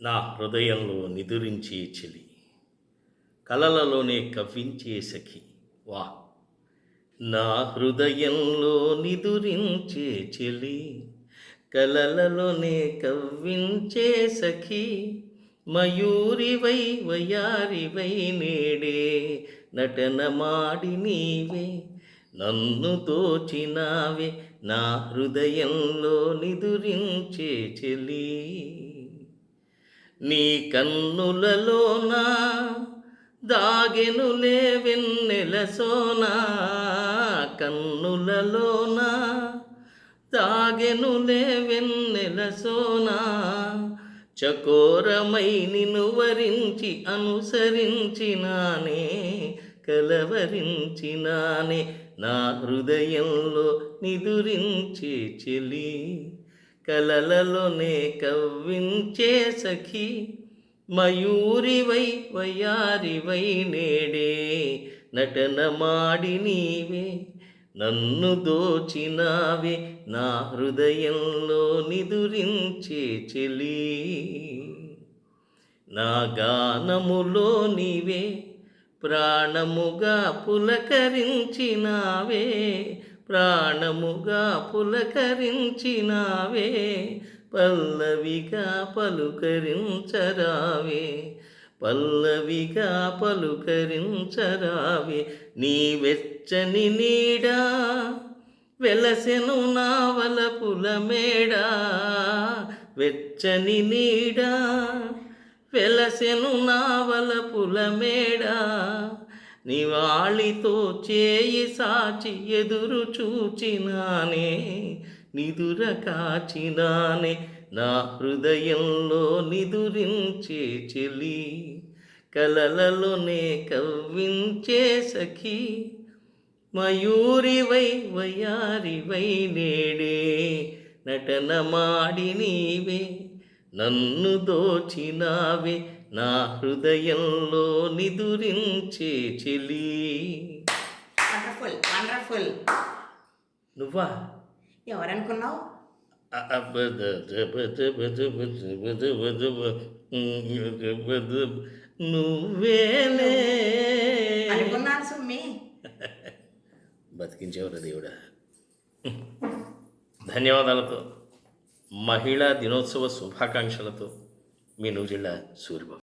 నా హృదయంలో నిదురించే చెలి, కలలలోనే కవ్వించే సఖి. వా నా హృదయంలో నిదురించే చెలి, కలలలోనే కవ్వించే సఖి. మయూరివై వయారివై నేడే నటన మాడి నీవే నన్ను దోచినావే, నా హృదయంలో నిదురించే చెలి. నీ కన్నులలోనా దాగెనులే వెన్నెల సోనా, కన్నులలోనా దాగెనులే వెన్నెల సోనా. చకోరమై నిన్ను వరించి అనుసరించినానే, కలవరించినానే, నా హృదయంలో నిదురించే చెలి, కలలలోనే కవ్వించే సఖి. మయూరివై వయారివై నేడే నటన మాడి నీవే నన్ను దోచినావే, నా హృదయంలో నిదురించే చెలి. నా గానములో నీవే ప్రాణముగా పులకరించినావే, ప్రాణముగా పులకరించినావే. పల్లవిగా పలుకరించరావే, పల్లవిగా పలుకరించరావే. నీ వెచ్చని నీడా వెలసెను నా వలపుల మేడా, వెచ్చని నీడా వెలసెను నా వలపుల మేడా. నివాళితో చేయి సాచి ఎదురు చూచినానే, నిదుర కాచినానే, నా హృదయంలో నిదురించే చెలి, కలలలోనే కవ్వించే సఖి. మయూరివై వయారివై నేడే నటన మాడి నీవే నన్ను దోచినావే, నా హృదయంలో నిదురించే చెలి. Wonderful wonderful. నువ్వా? ఎవరనుకున్నావు? నువ్వేలే అనుకున్నాను సుమ్మి. బతికించేవరా దేవుడా. ధన్యవాదాలతో, మహిళా దినోత్సవ శుభాకాంక్షలతో మీ నూజిళ్ళ సూరిబాబు.